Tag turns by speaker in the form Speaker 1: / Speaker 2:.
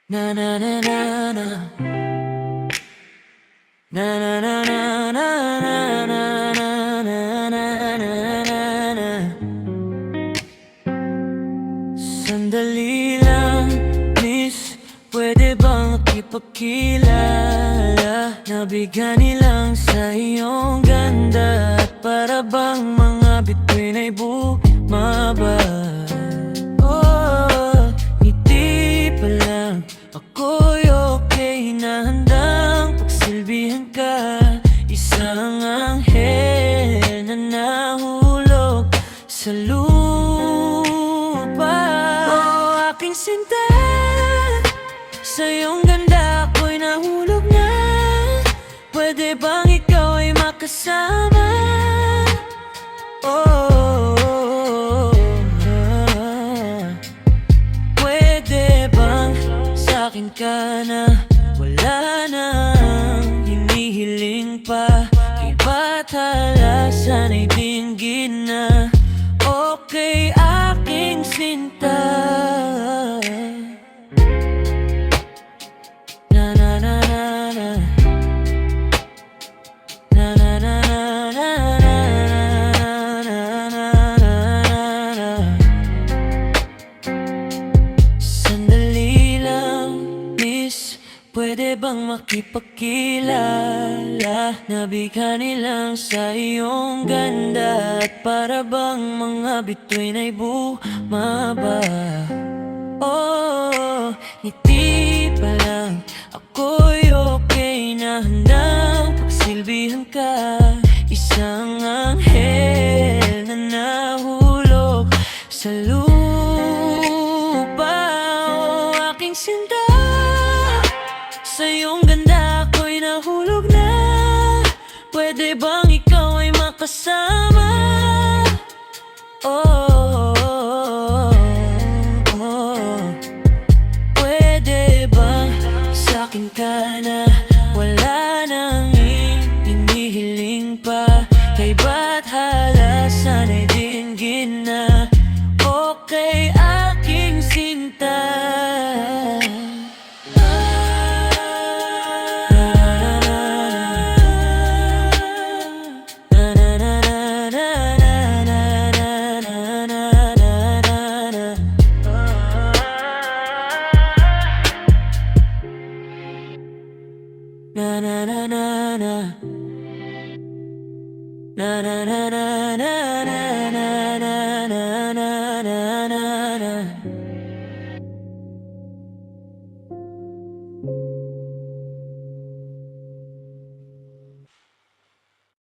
Speaker 1: Na na na na na na na na na na na na na na na. Sandali lang, miss, pwede bang makipagkilala? Nabigyan nilang sa iyong ganda at para bang mga bituin ay bumaba. Oh, ngiti pa lang ako'y okay na handang pagsilbihan ka. Isang anghel na nahulog sa lupa. Oh, aking sinta, sa iyong ganda ako'y nahulog na. Pwede bang ikaw ay makasama? Oh, pwede bang sa'kin ka na? Wala nang hinihiling pa. Iba't hala, sana'y dinggin na. Okay, aking sinta. Na na na na na na na na na na. Sandali lang, miss, pwede bang makipagkilala? Nabigyan nilang sa iyong ganda at para bang mga bituin ay bumaba. Oh, ngiti pa lang ako'y okay na handang pagsilbihan ka. Isang anghel na nahulog sa lupa. Oh, aking sinta, sa iyong ganda ako'y nahulog na. Pwede bang ikaw ay makasama? Oh, pwede bang sa'kin ka na? Wala nang hinihiling pa. Kay ba't hala, sana'y dinggin na. Okay, aking sinta. Na na na na na na na na